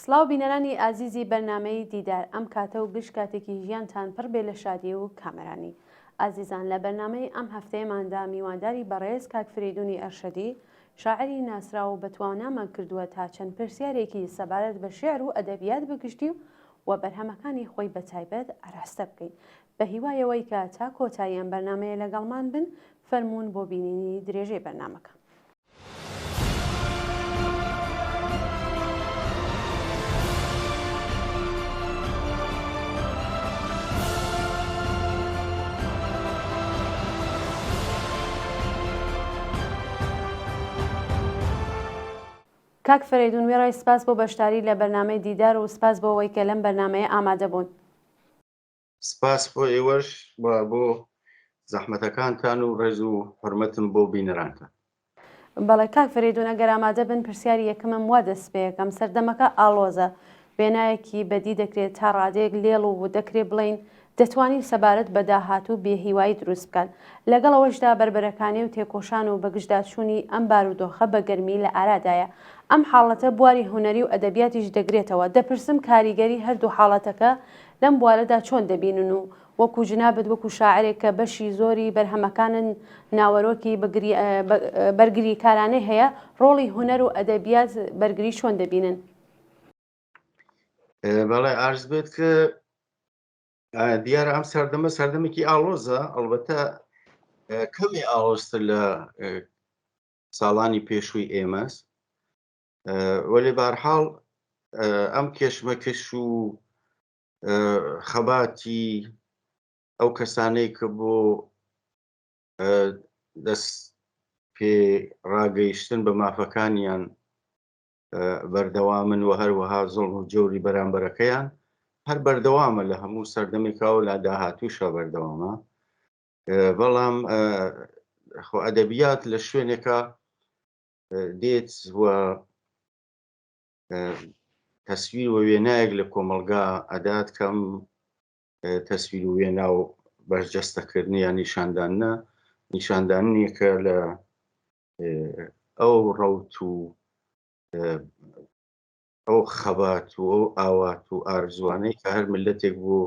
سڵاو بینەرانی ئازیزی بەرنامەی دیدار ئەم کاتە و گشت کاتێکی ژیانتان پڕ بێ لە شادی و کامەرانی ئازیزان لە بەرنامەی ئەم هەفتەیەماندا میوانداری بەڕێز کاک فریدونی ئەرشەدی شاعری ناسرا و بەتوانامان کردووە تا چەند پرسیارێکی سەبارەت بە شێعر و ئەدەبیات بگشتی و بەرهەمەکانی خۆی بەتایبەت ئاراستە بکەین بە هیوایەوەی کە تا کۆتاییان بەرنامەیە لەگەڵمان بن فەرموون بۆ بینینی درێژەی بەرنامەکە. کاک فریدون وێڕای سپاس بۆ بەشداری لە بەرنامەی دیدار و سپاس بۆ ئەوەی کە لەم بەرنامەیە ئامادە بوون. سپاس بۆ ئێوەش بۆ زەحمەتەکانتان و ڕێز و حورمەتم بۆ بینەرانتان. بەڵێ کاک فریدون ئەگەر ئامادە بن پرسیاری یەکەمم وا دەست پێ یەکەم سەردەمەکە ئاڵۆزە وێنایەکی بەدی دەکرێت تا ڕادەیەک لێڵ و دەکرێت بڵین دەتوانین سەبارەت بە داهاتوو بێهیوایی دروست بکەن لەگەڵ ئەوەشدا بربەرەکانی و تێکۆشان و بەگشتداچوونی ئەم بارودۆخە بە گەرمی لە ئارادایە ئەم حاڵەتە بواری هوەری و ئەدەبیاتیش دەگرێتەوە دەپرسم کاریگەری هەردوو حاڵەتەکە لەم بوارەدا چۆن دەبینن و وەکو جنابەت وەکو شاعرێک کە بەشی زۆری بەرهەمەکانن ناوەرۆکی بەرگری کارانەی هەیە ڕۆڵی هوەر و ئەدەبیات بەرگری چۆن دەبینن؟ بەڵێ ئارز بێت کە دیارە ئەم سەردەمە سەردەمێکی ئاڵۆزە ئەڵبەتە کەمی ئاڵۆزتر لە ساڵانی پێشووی ئێمەس وەلێ بەهەرحاڵ ئەم کێشمەکەش و خەباتی ئەو کەسانەی کە بۆ دەست پێ ڕاگەیشتن بە مافەکانیان بەردەوامن و هەروەها زۆڵم و جەوری بەرامبەرەکەیان هەر بەردەوامە لە هەموو سەردەمێکاوە لە داهاتووشە بەردەوامە بەڵام خۆ ئەدەبیات لە شوێنێکە دێت وە تەسویر و وێنایەک لە کۆمەلگا ئەدات کەم تەسویر و وێنا و بەرجەستەکردنی یان نیشاندانیەکە لە ئەو ڕەوت و ئەو خەبات و ئەو ئاوات و ئارزوانەی کە هەر ملەتێک بۆ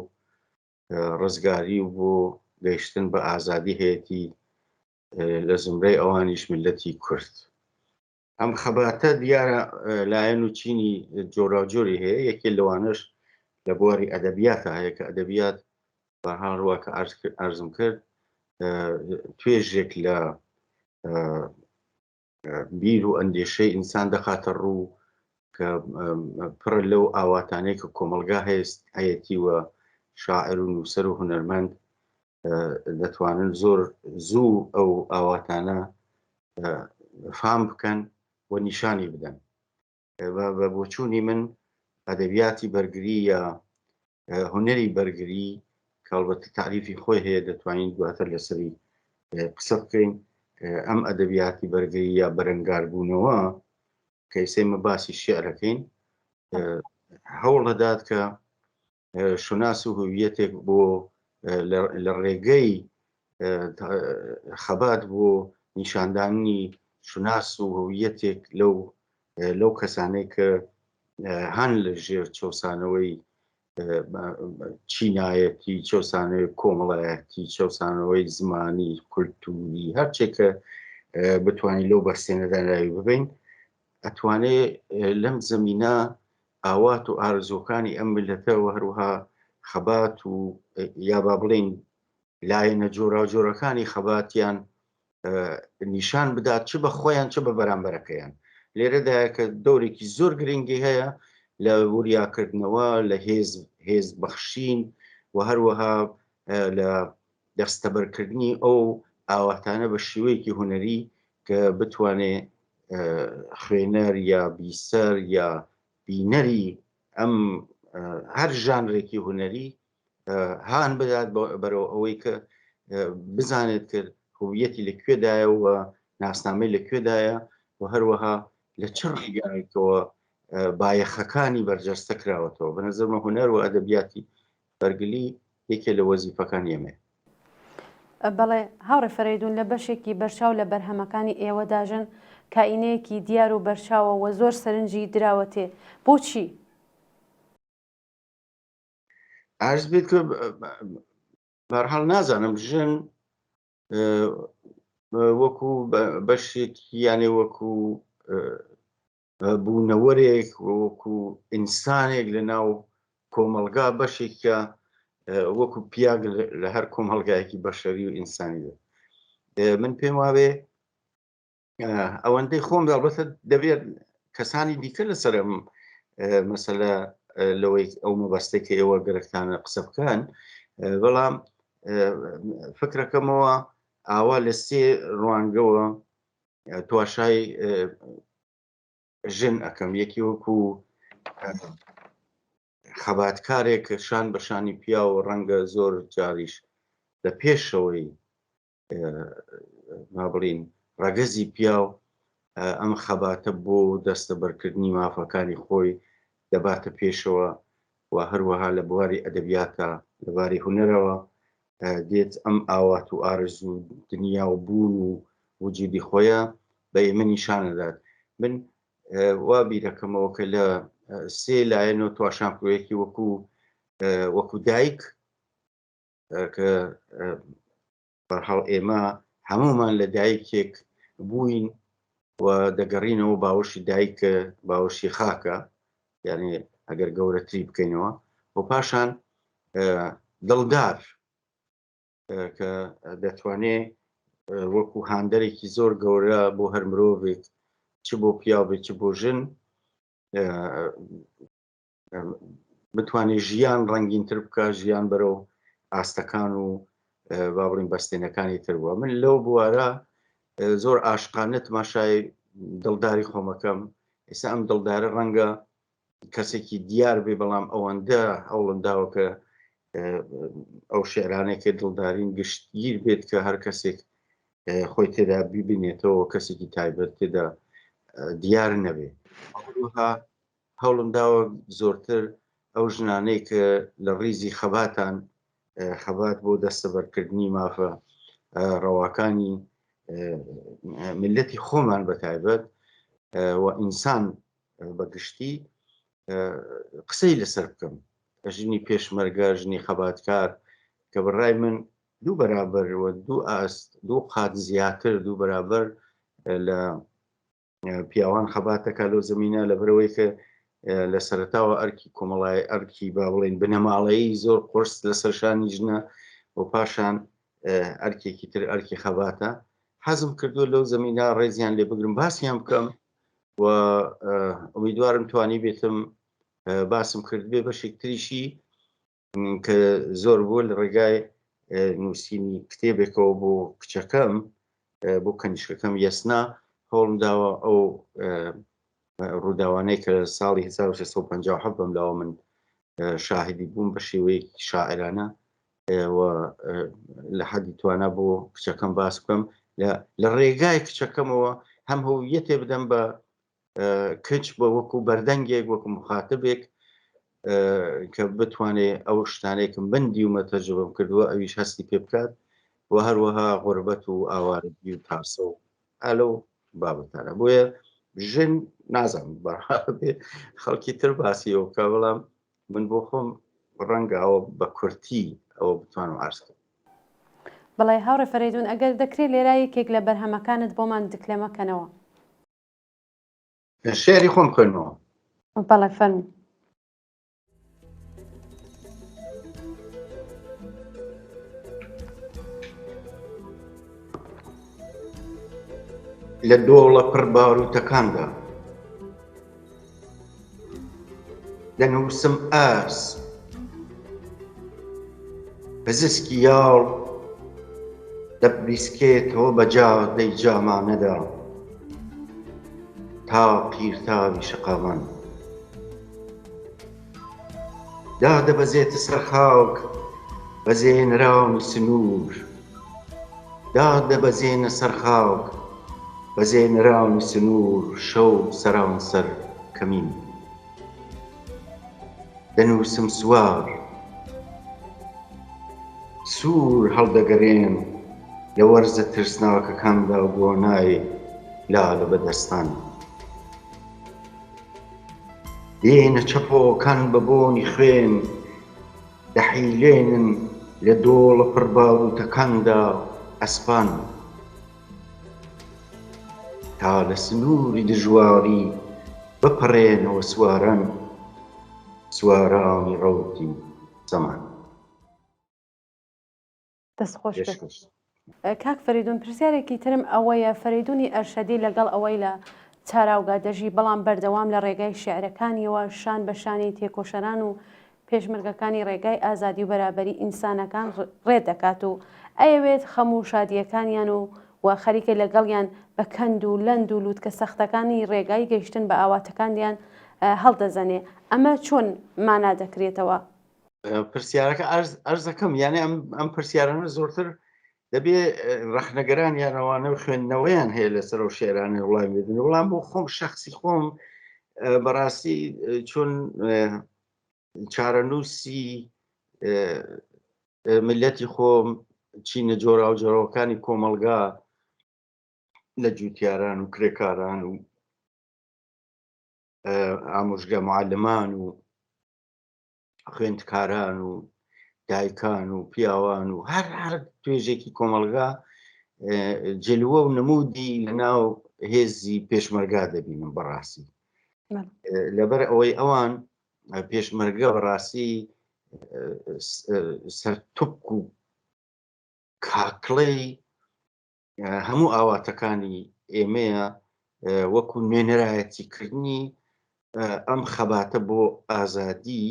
ڕزگاری و بۆ گەیشتن بە ئازادی هەیەی لە زمرەی ئەوانیش ملەتی کورد. ئەم خەباتە دیارە لایەن و چینی جۆراوجۆری هەیە یەکێ لەوانش لە بواری ئەدەبیاتە هەیە کە ئەدەبیات بەهاڕوا کە ئارزم کرد توێژێک لە بیر و ئەندێشەی ئینسان دەخاتە ڕوو کە پڕ لەو ئاواتانەی کە کۆمەلگا هەیەی وە شاعر و نووسەر و هونەرمەند دەتوانن زۆر زوو ئەو ئاواتانە فام بکەن و نیشانی بدەن. بە بۆچوونی من ئەدەبیاتی بەرگری یا هوەری بەرگری کە ئەڵبەتە تعریفی خۆی هەیە دەتوانین دواتر لەسەری قسە بکەین ئەم ئەدەبیاتی بەرگری یا بەرەنگاربوونەوە کە ئێسێمە باسی شێعرەکەین هەوڵ دەدات کە شوناس و هویەتێک بۆ لە ڕێگەی خەبات بۆ نیشاندانی شوناس و هویەتێک لەو کەسانەی کە هەن لە ژێر چەسانەوەی چینایەتی چەسانەوەی کۆمەڵایەتی چەسانەوەی زمانی کولتوری هەرچێکە بتوانین لەو بەرسێنەدا ناوی ببین ئەتوانێت لەم زەمینە ئاوات و ئارزوەکانی ئەم ملەتەوە هەروەها خەبات و یا با بڵین لایەنە جۆراوجۆرەکانی خەباتیان نیشان بدات چ بە خۆیان چ بە بەرامبەرەکەیان لێرەدایە کە دەورێکی زۆر گرنگی هەیە لە وریاکردنەوە لە هێز بەخشین و هەروەها لە دەستەبەرکردنی ئەو ئاواتانە بە شێوەیەکی هوەری کە بتوانێت خوێنەر یا بیسەر یا بینەری ئەم هەر ژانرێکی هوەری هان بدات بەرەوە ئەوەی کە بزانێت کرد هویەتی لەکوێدایە و ناسنامەی لەکوێدایە و هەروەها لە چ ڕێگایەکەوە بایەخەکانی بەرجەستە کراوەتەوە بە نەزەرمە هوەر و ئەدەبیاتی بەرگلی یەکێ لە وەزیفەکان ئێمە. بەڵێ هاوڕێ فەریدون لە بەشێکی بەرچاو لە بەرهەمەکانی ئێوەداژن کائینەیەکی دیار و بەرچاوە و زۆر سەرنجی دراوەتێ بۆچی؟ عرض بێت کە بەرحاڵ نازانم ژن وەکو بەشێکی یانێ وەکو بوونەوەرێک وەکو ئینسانێک لە ناو کۆمەلگا بەشێکە وەکو پیاگ لە هەر کۆمەلگایەکی بەشەری و ئینسانی من پێم وابێ ئەوەندەی خۆم دەڵبەتە دەبێت کەسانی دیکە لەسەر مەسەلە لەوەی ئەو مەبەستێکی ئێوە گەرەکتانە قسە بکەن بەڵام فکرەکەمەوە ئاوا لە سێ ڕوانگەوە تواشای ژن ئەەکەم یەکی وەکو خەباتکارێک شان بەشانی پیا و ڕەنگە زۆر جاریش لە پێشەوەی ما بڵین ڕەگەزی پیا و ئەم خەباتە بۆ دەستە بەرکردنی مافەکانی خۆی دەباتە پێشەوە و هەروەها لە بواری ئەدەبیاتە لەباری هونەرەوە دێت ئەم ئاوات و ئارزوو دنیا و بوون و وجودی خۆیە بە ئێمە نیشانەدات. من وا بیرەکەمەوە کە لە سێ لایەنەوە تواشانکۆیەکی وەکو دایک کە بەرحاڵ ئێمە هەمومان لە دایکێک بووین و دەگەڕینەوە باوەشی دایکە باوەشی خاکە یعنی ئەگەر گەورەتری بکەینەوە و پاشان دڵدار کە دەتوانێت وەکو هاندەرێکی زۆر گەورە بۆ هەر مرۆڤێک چ بۆ پیاو بێت چ بۆ ژن بتوانێت ژیان ڕەنگینتر بکە ژیان بەرەو ئاستەکان و با بڵین بەستێنەکانی تربووە. من لەو بوارە زۆر ئاشقانە تماشای دڵداری خۆمەکەم ئێستا ئەم دڵدارە ڕەنگە کەسێکی دیار بێ بەڵام ئەوەندە هەوڵم داوە کە ئەو شێعرانێکە دڵدارین گشتگیر بێت کە هەر کەسێک خۆی تێدا ببینێتەوە کەسێکی تایبەت تێدا دیار نەبێ. هەوڵم داوە زۆرتر ئەو ژنانەی کە لە ڕیزی خەباتان خەبات بۆ دەستەبەرکردنی مافە ڕەواکانی ملەتی خۆمان بەتایبەت و ئینسان بەگشتی قسەی لەسەر بکەم. ژنی پێشمەرگە ژنی خەباتکار کە بەڕای من دوو بەرابەر و دوو قات زیاتر دوو بەرابەر لە پیاوان خەباتەکە لەو زمینە لەبەرەوەی کە لە سەرەتاوە ئەرکی کۆمەڵای ئەرکی با بڵێن بنەماڵەیی زۆر قرس لەسەر شانی ژنە و پاشان ئەرکێکی تر ئەرکی خەباتە. حەزم کردو لەو زمینە ڕێزیان لێ بگرم باسییان بکەم و ئومیدوارم توانی بێتم باسم کرد بێ بەشێک تریشی کە زۆر بوو لە ڕێگای نووسینی کتێبێکەوە بۆ کچەکەم بۆ کەنیشکەکەم یەسنا هەوڵم داوە ئەو ڕووداوانەی کە ساڵی 1657 بەم لاوە من شاهدی بووم بە شێوەیەکی شاعرانە و لە حەدی توانە بۆ کچەکەم باس بکەم لە ڕێگای کچەکەمەوە هەم هەویەتێ بدەم بە کچ بە وەکو بەردەنگێک وەکو مخاتبێک کە بتوانێت ئەو شتانێکم بندی و مەتەجربەم کردووە ئەویش هەستی پێ بکات و هەروەها غوربەت و ئاوارەگی و تاسە و ئەلۆ بابەتانە بۆیە ژن نازانم بەڕابێ خەڵکی تر باسیەوە کە بەڵام من بۆ خۆم ڕەنگە ئەوە بە کورتی ئەوە بتوانم ئارزکەم. بەڵای هاوڕێ فەرێدون ئەگەر دەکرێت لێرە یەکێک لە بەرهەمەکانت بۆمان دکلێمەکەنەوە. شێری خۆم خوێنەوە. بەڵێ فەرموو. لە دۆڵە پڕ باروتەکاندا دەنووسم ئاس بەزسکی یاڵ دەبریسکێتەوە بەجا دەی جامانەدا تا قیرتاوی شەقاوان دادەبەزێتە سەر خاوک بەزێنراوی سنوور دادەبەزێنە سەر خاوک بەزێنراوی سنوور شەو سەران سەر کەمین دەنووسم سوار سوور هەڵدەگەڕێن لە وەرزە ترسناکەکاندا بۆ نای لالە بەدەستان دێنە چەپۆکان بە بۆنی خوێن دەحیلێنن لە دۆڵە پڕباڵوتەکاندا ئەسپان تا لە سنووری دژواری بپەڕێنەوە سوارانی ڕەوتی زەمان. دەستخۆش کرد. کاک فەریدون، پرسیارێکی ترم ئەوەیە فەریدونی ئەرشەدی لەگەڵ ئەوەی لە چاراوگا دەژی بەڵام بەردەوام لە ڕێگای شێعرەکانیەوە شان بە شانی تێکۆشەران و پێشمەرگەکانی ڕێگای ئازادی و بەرابەری ئینسانەکان ڕێ دەکات و ئەیەوێت خەموو شادیەکانیان و خەریکە لەگەڵیان بە کەند و لەند و لووتکە سەختەکانی ڕێگای گەیشتن بە ئاواتەکانیان هەڵدەزەنێ. ئەمە چۆن مانا دەکرێتەوە؟ پرسیارەکە ئەرز دەکەم، یانێ ئەم پرسیارانە زۆرتر دەبێ ڕەخنەگەران یانەوانە خوێندنەوەیان هەیە لەسەر و شێرانی وڵای بدن. وڵام بۆ خۆم شخصی خۆم بەڕاستی چۆن چارەنووسی ملەتی خۆم چینە جۆرا و جۆرەوەکانی کۆمەلگا لە جوتیاران و کرێکاران و ئامۆژگا معلمان و خوێندکاران و دایکان و پیاوان و هەر توێژێکی کۆمەلگا جلووە و نمودی لەناو هێزی پێشمەرگا دەبینم بەڕاستی. لەبەر ئەوەی ئەوان پێشمەرگە بەڕاستی سەرتوپک و کاکڵەی هەموو ئاواتەکانی ئێمەیە وەکو نوێنەرایەتیکردنی ئەم خەباتە بۆ ئازادی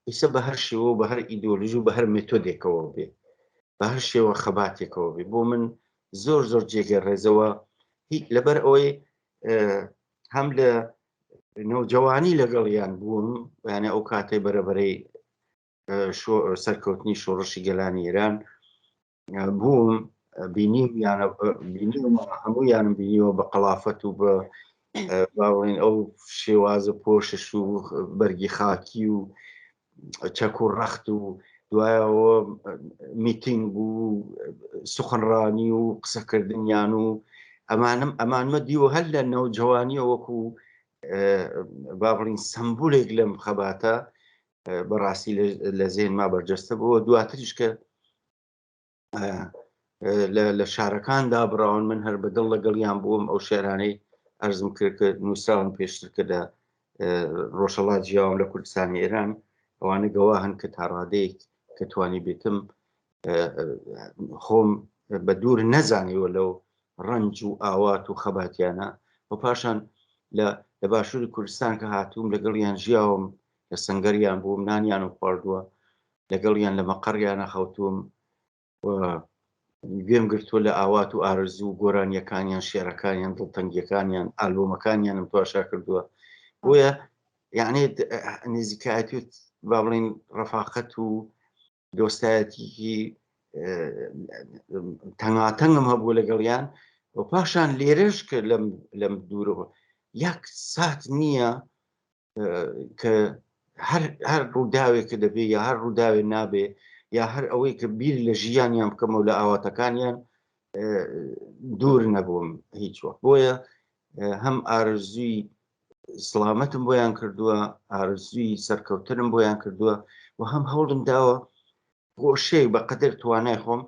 ئیسە بە هەر شێوە و بە هەر ئیدۆلۆژی و بە هەر مێتۆدێکەوە بێ، بە هەر شێوە خەباتێکەوە بێ. بۆ من زۆر جێگەڕێزەوە لەبەر ئەوەی هەم لە نەوجەوانی لەگەڵیان بووم، یانە ئەو کاتەی بەرەبەرەی سەرکەوتنی شۆڕشی گەلانی ئێران بووم، بینیم هەموویانم بینیوە بە قەڵافەت و بە باڵێن ئەو شێوازە پۆشش و بەرگی خاکی و چەک و ڕەخت و دوایەوە میتینگ و سوخنڕانی و قسەکردنیان و ئەمانمە دیوە هەر لە نەوجەوانیە وەکو با بڵین سمبولێک لەم خەباتە بەڕاستی لە زێنما بەرجەستە بووە. دواتریش کە لە شارەکاندا بڕاون من هەر بەدڵ لەگەڵیان بووم. ئەو شێرانەی ئەرزم کرد کە نووسراون پێشتر کە لە ڕۆژهەڵات ژیاوم لە کوردستانی ئێران، ئەوانە گەوا هەن کە تا ڕادەیەک کە توانی بێتم خۆم بە دوور نەزانیوە لەو ڕەنج و ئاوات و خەباتیانە. و پاشان لە باشووری کوردستان کە هاتووم لەگەڵیان ژیاوم، لە سەنگەریان بووم، نانیان و خواردووە، لەگەڵیان لە مەقەڕیانە خەوتوم و گوێم گرتووە لە ئاوات و ئارزوو و گۆرانیەکانیان، شێعرەکانیان، دڵتەنگیەکانیان، ئالبۆمەکانیانم تواشا کردووە. بۆیە یعنی نزیکایەتی با بڵین ڕەفاقەت و دۆستایەتیکی تەنگاتەنگم هەبوو لەگەڵیان. و پاشان لێرەش کە لەم دوورەوە یەک سات نییە کە هەر ڕووداوێکە دەبێ یا هەر ڕووداوێ نابێ یا هەر ئەوەی کە بیر لە ژیانیان بکەمەوە لە ئاواتەکانیان دوور نەبووم هیچ وەخت. بۆیە هەم ئارزووی سڵامەتم بۆیان کردووە، ئارزووی سەرکەوتنم بۆیان کردووە و هەم هەوڵم داوە گۆشەیەک بە قەدەر توانای خۆم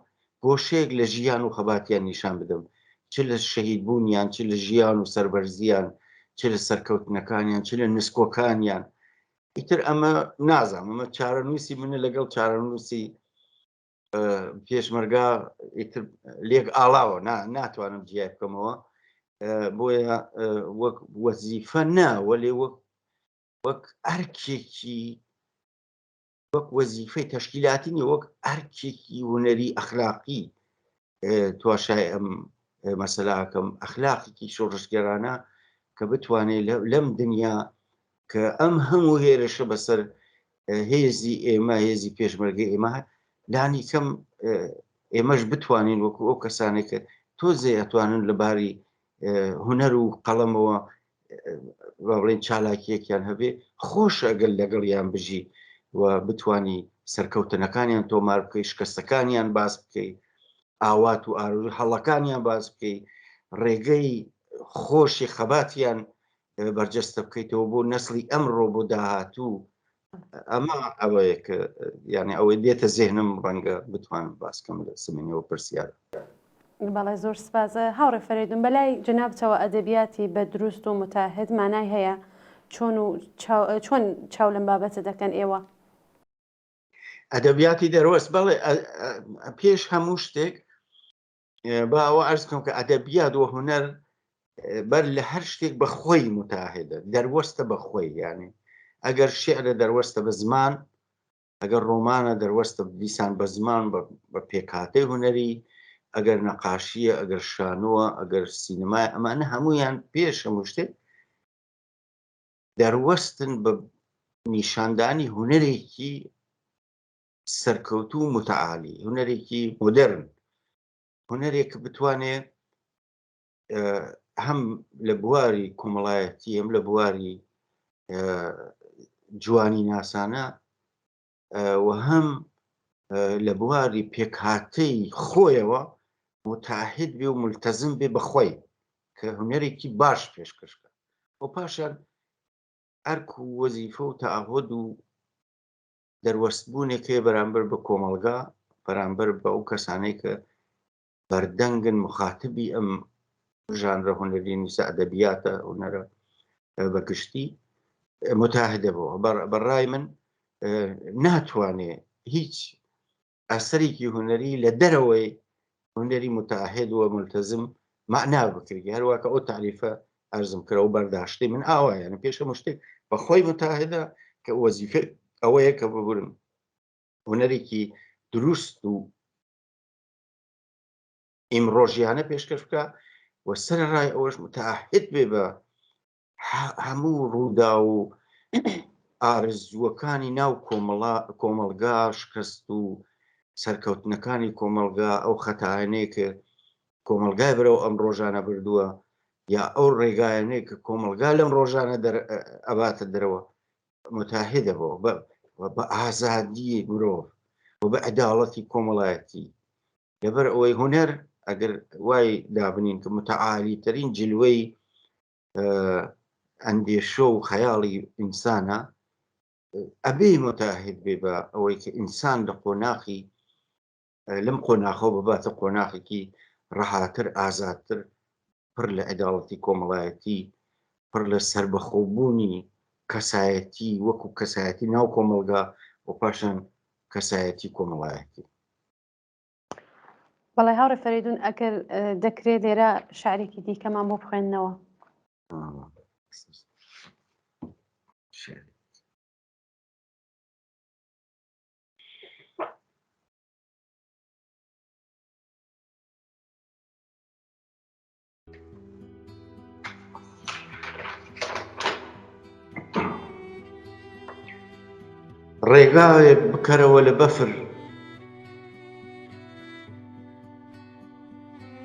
گۆشەیەک لە ژیان و خەباتیان نیشان بدەم، چ لە شەهید بوونیان، چ لە ژیان و سەربەرزیان، چ لە سەرکەوتنەکانیان، چ لە نسکۆکانیان. ئیتر ئەمە نازانم، ئەمە چارەنووسی منە لەگەڵ چارەنووسی پێشمەرگا ئیتر لێک ئاڵاوە، ناتوانم جیای بکەمەوە. بۆیە وەک وەزیفە نا، وەلێ وەک ئەرکێکی، وەک وەزیفەی تەشکیلاتی نیە، وەک ئەرکێکی هونەری ئەخلاقی تواشای ئەم مەسەلاکەم، ئەخلاقێکی شۆڕشگەرانە کە بتوانێت لەم دنیا کە ئەم هەموو هێرشە بەسەر هێزی ئێمە، هێزی پێشمەرگەی ئێمە لانی کەم ئێمەش بتوانین وەکو ئەو کەسانێک کە تۆزێ ئەتوانن لەباری هونەر و قەڵەمەوە با بڵێن چالاکیەکیان هەبێ، خۆش ئەگەر لەگەڵیان بژی و بتانی سەرکەوتنەکانیان تۆمار بکەی، شکستەکانیان باس بکەی، ئاوات و ئارزوو هەڵەکانیان باس بکەی، ڕێگەی خۆشی خەباتیان بەرجەستە بکەیتەوە بۆ نەسڵی ئەمڕۆ، بۆ داهاتوو ئەمە ئەوەیە کە یعنی ئەوەی دێتە زێنم ڕەنگە بتوانم باسکەم لە سمینەوە پرسیار. بەڵێ زۆر سپاسە هاوڕێ فەریدون بەلای جنابچەوە ئەدەبیاتی بە دروست و متاهد مانای هەیە چۆن چاو لەم بابەتە دەکەن ئێوە؟ ئەدەبیاتی دەروەست بەڵێ پێش هەموو شتێک با ئەوە ئەرز بکەم کە ئەدەبیات و هونەر بەر لە هەر شتێک بە خۆی متاهدە دەروەستە بە خۆی یانی ئەگەر شعرە دەروەستە بە زمان ئەگەر ڕۆمانە دەروەستە دیسان بە زمان بە پێکهاتەی هونەری ئەگەر نەقاشیە ئەگەر شانووە ئەگەر سینەمای ئەمانە هەمویان پێش هەموو شتێک دەروەستن بە نیشاندانی هونەرێکی سەرکەوتوو متعالی هونەرێکی مۆدرن هونەرێک بتوانێت هەم لە بواری کۆمەڵایەتی هەم لە بواری جوانی ناسانە و هەم لە بواری پێکهاتەی خۆیەوە متاهد بێ و ملتەزم بێ بەخۆی کە هونەرێکی باش پێشکەشکە و پاشان ئەرک و وەزیفە و تەعهود و دەروەستبوونێک هەیە بەرامبەر بە کۆمەلگا بەرامبەر بە ئەو کەسانەی کە بەردەنگن مخاتبی ئەم ژانرە هونەری نیسە ئەدەبیاتە هونەرە بەگشتی متاهدەبەوە بەڕای من ناتوانێ هیچ ئەسەرێکی هونەری لە دەرەوەی هونەری متاهد و ملتەزم مەعنا بکرێ هەروەکە ئەو تعریفە ئەرزم کرا و بەرداشتی من ئاوایە پێش هەموو شتێک بەخۆی متاهدە کە وەزیفە ئەوەیە کە ببورن هونەرێکی دروست و ئیمڕۆژیانە پێشکەش بکە و سەرڕای ئەوەش متاهد بێ بە هەموو ڕوودا و ئارزووەکانی ناو کۆمەلگا شکست و سەرکەوتنەکانی کۆمەلگا ئەو خەتایانەیە کە کۆمەلگای بەرەو ئەم ڕۆژانە بردووە یا ئەو ڕێگایانەیە کە کۆمەلگا لەم ڕۆژانە ئەباتە دەرەوە متاهدەبەوە بە ئازادی مرۆڤ و بە عەداڵەتی کۆمەڵایەتی لەبەر ئەوەی هونەر ئەگەر وای دابنین کە متعالیترین جلوەی ئەندێشە و خەیاڵی ئینسانە ئەبێ متاهد بێ بە ئەوەی کە ئینسان لە قۆناغی لەم قۆناغەوە بباتە قۆناغێکی ڕەهاتر ئازادتر پڕ لە عەداڵەتی کۆمەڵایەتی پڕ لە سەربەخۆبوونی کەسایەتی وەکو کەسایەتی ناو کۆمەلگا و پاشان کەسایەتی کۆمەڵایەتی. بەڵێ هاوڕێ فەریدون ئەگەر دەکرێت لێرە شعرێکی دیکەمان بۆ بخوێندنەوە. ڕێگایەک بکەرەوە لە بەفر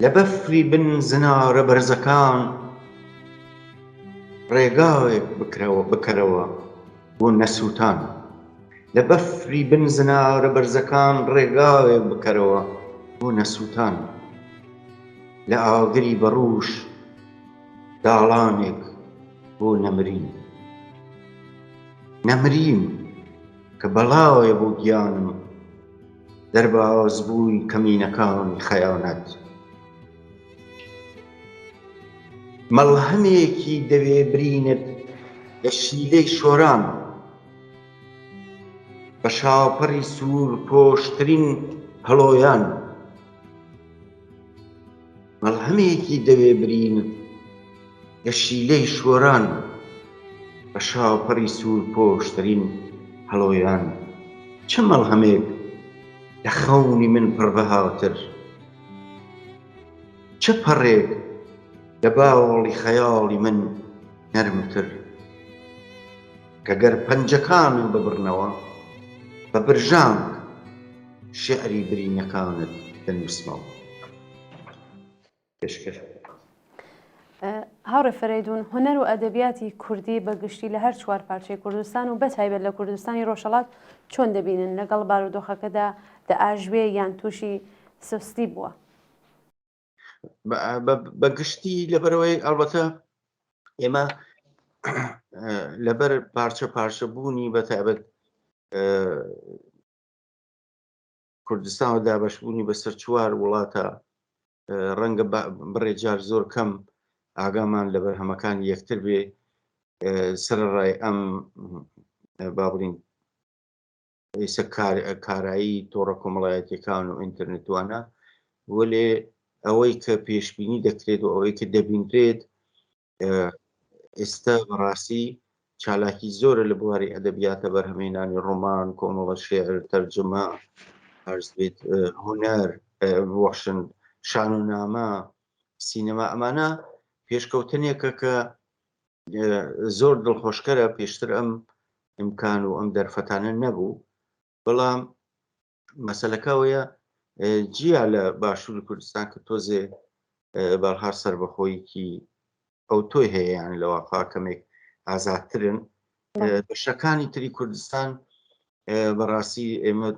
لە بەفری بن زنارە بەرزەکان ڕێگایەک بکەرەوە بۆ نەسووتان لە بەفری بن زنارە بەرزەکان ڕێگایەک بکەرەوە بۆ نەسووتان لە ئاگری بەڕوش داڵانێک بۆ نەمرین کە بەڵاوێ بۆ گیانم دەرباز بووی کەمینەکانی خەیانەت مەڵهەمێکی دەوێ برینت لە شیلەی شۆران بە شاپەڕی سوور پۆشترین هەڵۆیان مەڵهەمێکی دەوێ برینت لە شیلەی شۆران بە شاپەڕی سوور پۆشترین هەڵۆیان چه مەڵهەمێک لە خەونی من پڕبەهاتر چه پەڕێک لە باوەڵی خەیاڵی من نەرمتر کە گەر پەنجەکانم ببڕنەوە بە برژانگ شێعری برینەکانت دەنووسمەوە. پێشکەش هاوڕێ فەریدون هونەر و ئەدەبیاتی کوردی بەگشتی لە هەر چوار پارچەی کوردستان و بەتایبەت لە کوردستانی ڕۆژهەڵات چۆن دەبینن لەگەڵ بارودۆخەکەدا ئاژوێ یان تووشی سستی بووە؟ بەگشتی لەبەرەوەی ئەڵبەتە ئێمە لەبەر پارچە بوونی بەتایبەت کوردستان و دابەشبوونی بەسەر چوار وڵاتە ڕەنگە بڕێجار زۆر کەم ئاگامان لە بەرهەمەکانی یەکتر بێ سەرڕای ئەم با بڵین کارایی تۆڕە کۆمەڵایەتیەکان و ئینتەرنێتوانە وەلێ ئەوەی کە پێشبینی دەکرێت و ئەوەی کە دەبینرێت ئێستا بەڕاستی چالاکی زۆرە لە بواری ئەدەبیاتە بەرهەمێنانی ڕۆمان، کۆمەڵە شێعر، تەرجەمە، عەرز بێت هونەر، بەخشن شانۆنامە، سینەما، ئەمانە پێشکەوتنێکە کە زۆر دڵخۆشکەرە. پێشتر ئەم ئیمکان و ئەم دەرفەتانە نەبوو، بەڵام مەسەلەکە ئەوەیە جیا لە باشووری کوردستان کە تۆزێ بەڵهار سەربەخۆیەکی ئەو تۆی هەیە، یان لەواقع کەمێک ئازادترن. بەشەکانی تری کوردستان بەڕاستی ئێمە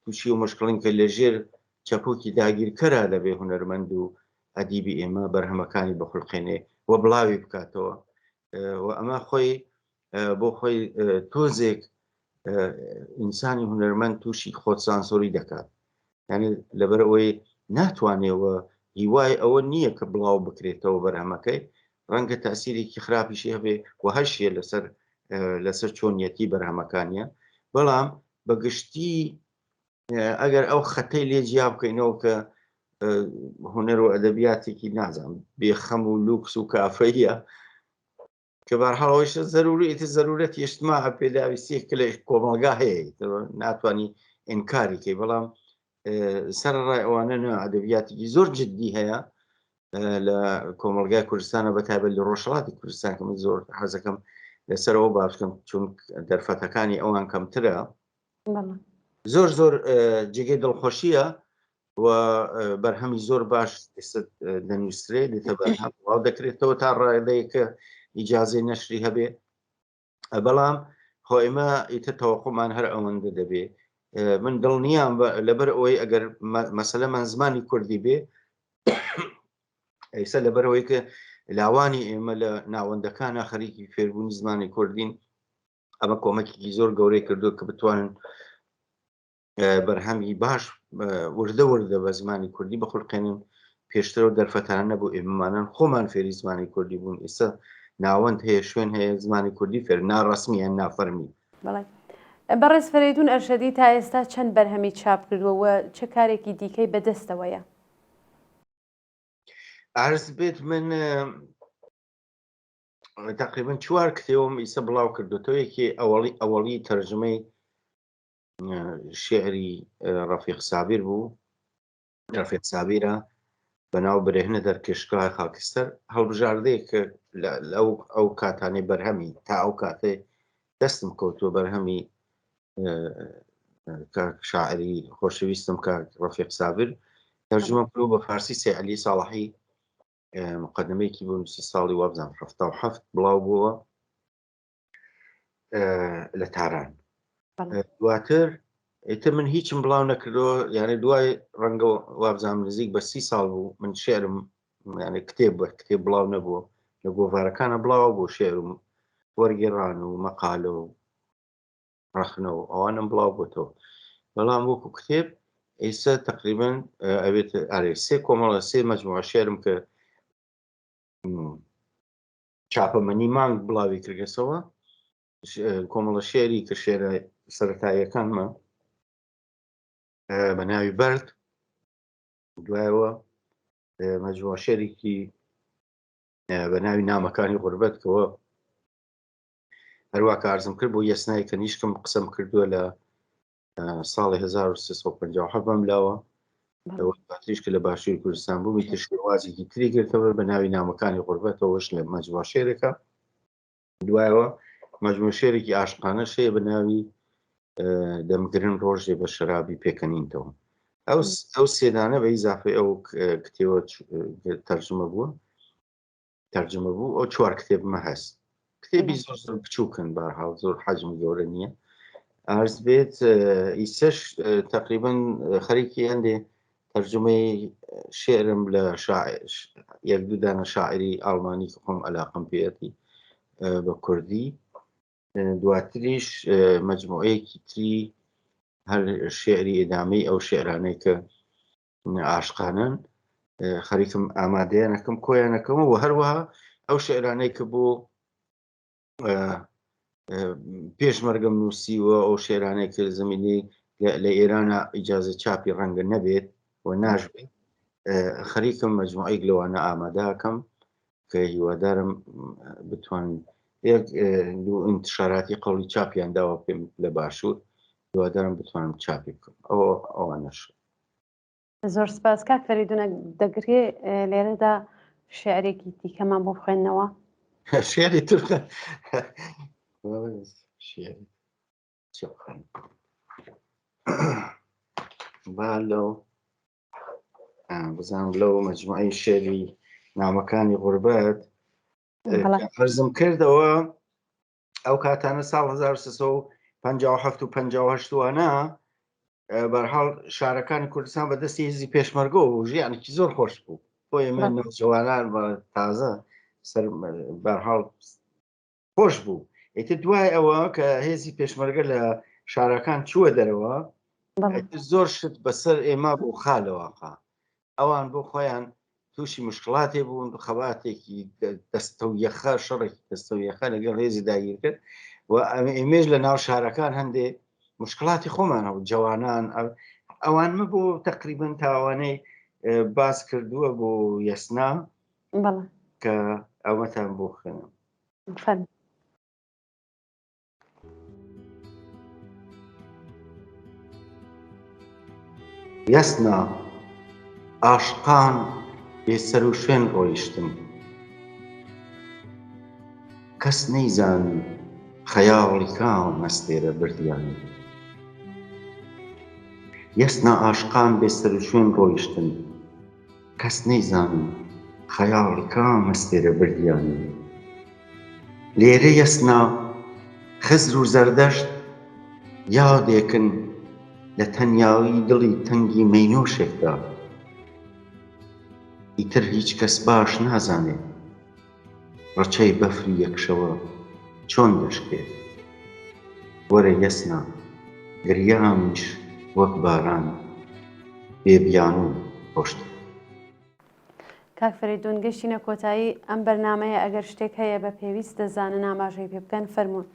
تووشی و مشکڵین کە لەژێر چەپۆکی داگیرکەرە دەبێ هونەرمەند و ئەدیبی ئێمە بەرهەمەکانی بەخولقێنێ و بڵاوی بکاتەوە، و ئەمە خۆی بۆ خۆی تۆزێک ئینسانی هونەرمەند تووشی خۆسانسۆری دەکات، یعنی لەبەر ئەوەی ناتوانێەوە هیوای ئەوە نییە کە بڵاو بکرێتەوە بەرهەمەکەی، ڕەنگە تاسیرێکی خراپیشی هەبێ و هەرشیە لەسەر چۆنیەتی بەرهەمەکانیە، بەڵام بەگشتی ئەگەر ئەو خەتەی لێ جیا بکەینەوە کە هونەر و ئەدەبیاتێکی نازانم بێخەم و لوکس و کافەیە کە بەرحاڵەوەیشە زەرورەتی ئیجتیماع پێداویستیەک کە لە کۆمەلگا هەیە ناتوانانی ئینکاریکەی، بەڵام سەرڕای ئەوانە ئەدەبیاتێکی زۆر جددی هەیە لە کۆمەلگای کوردستانە، بەتایبەت لە ڕۆژهەڵاتی کوردستان کە من زۆر حەزەکەم لەسەرەوە باس بکەم چون دەرفەتەکانی ئەوان کەمترە، زۆر زۆر جێگەی دڵخۆشیە و بەرهەمی زۆر باش دەنووسرێ دێتە بەرهەم واو دەکرێتەوە تا ڕادەیە کە ئیجازەی نەشری هەبێ، بەڵام خۆ ئێمە ئیتر تەوەقعمان هەر ئەوەندە دەبێ. من دڵنیام لەبەر ئەوەی ئەگەر مەسەلەمان زمانی کوردی بێ ئێستا لەبەر ئەوەی کە لاوانی ئێمە لە ناوەندەکانە خەریکی فێربوونی زمانی کوردین، ئەمە کۆمەکێکی زۆر گەورەی کردو کە بتوانن بەرهەمی باش وردە بە زمانی کوردی بەخولقێنن. پێشترەوە دەرفەتانە نەبوو، ئێمەمانان خۆمان فێری زمانی کوردی بوون، ئێستا ناوەند هەیە، شوێن هەیە زمانی کوردی فێر ناڕەسمی یان نافەرمی. بەڕێز فەریدون ئەرشەدی تا ئێستا چەند بەرهەمی چاپ کردووە چه کارێکی دیکەی بەدەستەوەیە؟ عەرز بێت من تقریبا 4 کتێبم ئیسە بڵاو کردوتەوە. یەکی ئەوەڵی تەرجمەی شێعری ڕەفیق سابیر بوو، ڕەفیق سابیرە بەناو برێهنە دەرکێشکای خاکستەر، هەڵبژاردەیە کە ئەو کاتانەی بەرهەمی تا ئەو کاتێ دەستم کەوتووە بەرهەمی شاعری خۆشەویستم کە ڕەفیق سابیر تەرجمە کرد بە فارسی. سێعەلی ساڵحی مقدمەیەکی بۆ نووسی ساڵی وابزان 77 بڵاو بووە لە تاران. دواتر ئێتر من هیچم بڵاو نەکردەوە، یعنی دوای ڕەنگە وابزان نزیک بە 30 ساڵ بوو من شێعرم یعنی کتێب بڵاو نەبووە، لە گۆڤارەکانە بڵاو بۆ شێعرم وەرگێڕان و مەقالە و ڕەخنەوە ئەوانم بڵاو بۆتەوە، بەڵام وەکو کتێب ئێستا تقریبا ئەوێت سێ کۆمەڵە سێ مەجموعە شێعرم کە چاپەمەنی مانگ بڵاوی کردێتەوە، کۆمەڵە شێعری کە شێعرە سەرەتاییەکانمە بە ناوی بەرد، دوایەوە مەجموعە شێعرێکی بە ناوی نامەکانی غوربەتەوە هەروە کە عەرزم کرد بۆ یەسنای کە نیشکم قسەم کردووە لە ساڵی 1357 بەم لاوە باتریش کە لە باشووری کوردستان بوو میتر شێوازێکی تری گرتەوە بە ناوی نامەکانی غوربەتەوەش لە مەجموعە شێعرەکە. دوایەوە مەجموعە شێعرێکی عاشقانەش هەیە بە ناوی دەمگرن ڕۆژێ بە شەرابی پێکەنینتەوە. ئەو سێدانە بە ئیزافەی ئەو کتێوە تەرجمە بوو ئەو 4 کتێبمە هەست. کتێبی زۆر زۆر بچووکن، بەرحاڵ زۆر حەجم گەورە نییە. عەرز بێت ئیسەش تقریبا خەریکی هەندێ تەرجمەی شێعرم لە یەک دوو دانە شاعری ئاڵمانی کە خۆم عەلاقەم پێیەتی بە کوردی دواتریش مەجموعەیەکی تری هەر شێعری ئێدامەی ئەو شێعرانەی کە عاشقانن خەریکم ئامادەیانەکەم کۆیانەکەم و هەروەها ئەو شێعرانەی کە بۆ پێشمەرگەم نووسیوە ئەو شێعرانەی کە زمینی لە ئێرانە ئیجازە چاپی ڕەنگە نەبێت و ناژبێت خەریکم مەجموعەیەک لەوانە ئامادەکەم کە هیوادارم بتوانین انتشاراتی قەوڵی چاپیان داوە پێم لە باشوور هیوادارم بتوانم چاپی بکەم ئەوانەش. زۆر سپاس کاک فەریدون، دەگرێ لێرەدا شێعرێکی دیکەمان بۆ بخوێننەوە؟ شێعری تورکە با لەو بزانم لەو مەجموعەی شێعری نامەکانی غوربەت فەرزم کردەوە ئەو کاتانە ساڵ 1357 و 58 وانە بەرحاڵ شارەکانی کوردستان بەدەستی هێزی پێشمەرگە و ژیانێکی زۆر خۆش بوو بۆ ئێمە نەوجەوانان بە تازە بەرحاڵ خۆش بوو. ئیتر دوای ئەوە کە هێزی پێشمەرگە لە شارەکان چووە دەرەوە زۆر شت بەسەر ئێمە بۆ خالەوەقا ئەوان بۆ خۆیان تووشی مشکڵاتێ بوون، خەباتێکی دەستەویەخە شەڕێکی دەستەویەخە لەگەڵ هێزی داگیر کرد و ئێمێژ لە ناو شارەکان هەندێک مشکڵاتی خۆمانە و جوانان ئەوانمە بۆ تقریبن تاوانەی باس کردووە بۆ یەسنا کە ئەوەتان بۆ خوێنم. یەسنا عاشقان بێسەر و شوێن ڕۆیشتن، کەس نەیزانی خەیاڵی کام مەستێرە بردیانی. یەسنا عاشقان بێسەر و شوێن ڕۆیشتن، کەس نەیزانی خەیاڵی کام مەستێرە بردیانی. لێرە یەسنا خزر و زەردەشت یادێکن لە تەنیاوی دڵی تەنگی مەینۆشێکدا. ئیتر هیچ کەس باش نازانێت ڕەچەی بەفری یەکشەوە چۆن دەشکێت. وەرە یەسنا گریانیش وەک باران بێبیان و خۆشتە. کاک فەریدون، گەشتینە کۆتایی ئەم بەرنامەیە، ئەگەر شتێک هەیە بە پێویست دەزانن ئاماژەی پێ بکەن فەرموون.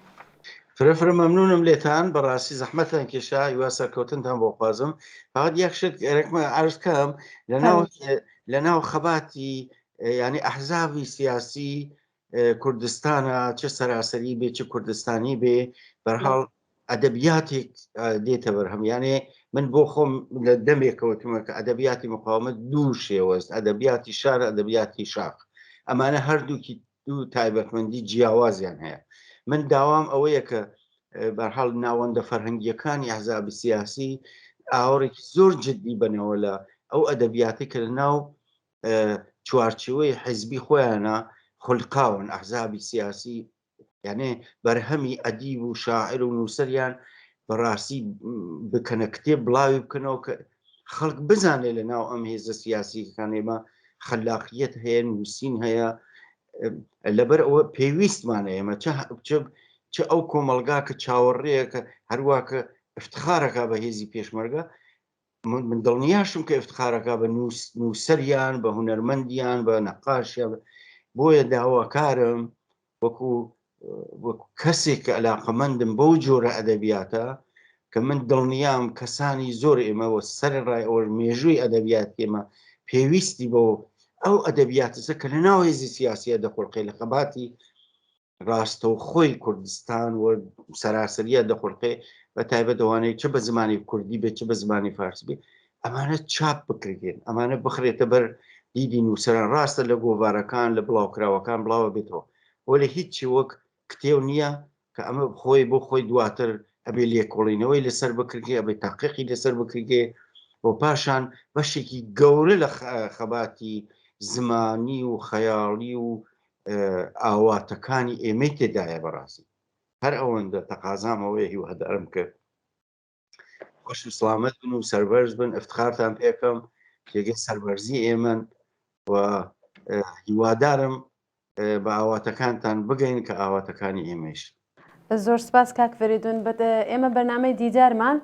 فرەفرە مەمنونم لێتان، بەڕاستی زەحمەتان کێشا، هیوا سەرکەوتنتان بۆ خوازم. فقط یەک شت گەرەکمە عەرز کەم لە ناو خەباتی یعنی ئەحزابی سیاسی کوردستانە، چه سەراسەری بێ چه کوردستانی بێ، بەرحاڵ ئەدەبیاتێک دێتە بەرهەم. یانێ من بۆ خۆم لە دەمێکەوەتمە کە ئەدەبیاتی مقاومەت دوو شێوەست، ئەدەبیاتی شار، ئەدەبیاتی شاخ. ئەمانە هەردووکی دوو تایبەتمەندی جیاوازیان هەیە. من داوام ئەوەیە کە بەرحاڵ ناوەندە فەرهەنگیەکانی ئەحزابی سیاسی ئاوڕێکی زۆر جددی بنەوە لە ئەو ئەدەبیاتی کە لە ناو چوارچێوەی حیزبی خۆیانە خولقاون. ئەحزابی سیاسی یعنی بەرهەمی ئەدیب و شاعر و نووسەریان بەڕاستی بکەنە کتێب بڵاوی بکەنەوە کە خەڵک بزانێت لە ناو ئەم هێزە سیاسیەکان ئێمە خەلاقیەت هەیە، نووسین هەیە. لەبەر ئەوە پێویستمانە ئێمە چه ئەو کۆمەلگا کە چاوەڕێیە کە هەروواکە افتخارەکە بە هێزی پێشمەرگە. من دڵنیاشم کە افتخارەکە بە نووسەریان، بە هونەرمەندیان، بە نەقاشیان. بۆیە داواکارم وەکو کەسێک کە علاقەمەندم بەو جۆرە ئەدەبیاتە کە من دڵنیام کەسانی زۆر ئێمەوە سەرڕای ئەوە مێژووی ئەدەبیات ئێمە پێویستی بۆ ئەو ئەدەبیاتەسە کە لە ناو هێزی سیاسیە دەخۆڵقی لە خەباتی ڕاستەوخۆی کوردستان و سەراسەریە دەخۆڵقی بە تایبەت ئەوانەی چه بە زمانی کوردی بێت چه بە زمانی فارسی بێت ئەمانە چاپ بکرێن، ئەمانە بخرێتە بەر دیدی نووسەران. ڕاستە لە گۆڤارەکان لە بڵاوکراوەکان بڵاوە بێتەوە، وە لە هیچی وەک کتێو نییە کە ئەمە خۆی بۆ خۆی دواتر ئەبێ لێکۆڵینەوەی لەسەر بکرێ، ئەبێ تاقیقی لەسەر بکرێ بۆ پاشان بەشێکی گەورە لە خەباتی زمانی و خەیاڵی و ئاواتەکانی ئێمەی تێدایە. بەڕاستی هەر ئەوەندە تەقازامەوەی هیوادارم کە خۆش و سڵامەت بن و سەربەرز بن. افتخارتان پێکەم لەگەڵ سەربەرزی ئێمن و هیوادارم بە ئاواتەکانتان بگەین کە ئاواتەکانی ئێمەش. زۆر سپاس کاک فریدون ئێمە بەرنامەی دیدارمان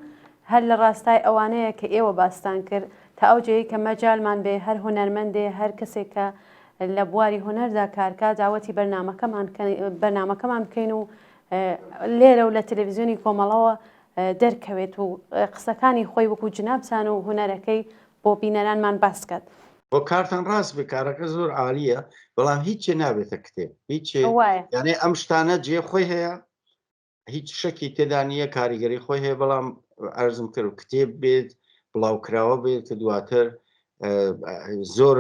هەر لە ڕاستای ئەوانەیە کە ئێوە باستان کرد تا ئەو جێی کە مەجالمان بێ هەر هونەرمەندێ هەر کەسێک کە لە بواری هونەردا کارکە داوەتی بەرنمەکەمان بکەین و لێرە و لە تەلەڤیزیۆنی کۆمەڵەوە دەرکەوێت و قسەکانی خۆی وەکو جنابسان و هونەرەکەی بۆ بینەرانمان باسکات. بۆ کارتان ڕاست بێ کارەکە زۆر عالیە بەڵام هیچێ نابێتە کتێب هیچ یانێ ئەم شتانە جێ خۆی هەیە هیچ شەکی تێدا نییە کاریگەری خۆی هەیە بەڵام ئەرزم کرد و کتێب بێت بڵاوکراوە بێت کە دواتر زۆر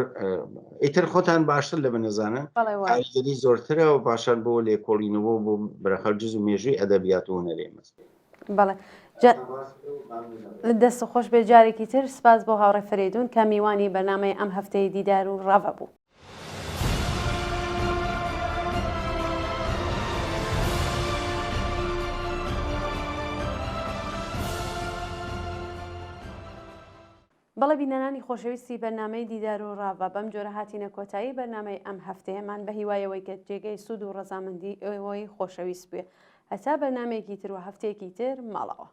ئیتر خۆتان باشتر لە بنەزانن کاریگەری زۆرترە و پاشان بۆ لێکۆڵینەوە بۆ بەرەخەرجز و مێژووی ئەدەبیات و هونەرێمە. بەڵێ دەست خۆش بێ جارێکی تر سپاس بۆ هاوڕێ فریدون کە میوانی بەرنامەی ئەم هەفتەی دیدار و ڕاوە بوو. بەڵێ بینەرانی خۆشەویستی بەرنامەی دیدار و ڕاوە بەم جۆرە هاتینە کۆتایی بەرنامەی ئەم هەفتەیەمان بە هیوایەوەی کە جێگەی سوود و ڕەزامەندی ئەوەی خۆشەویست بووێ هەتا بەرنامەیەکی تر و هەفتەیەکی تر ماڵەوە.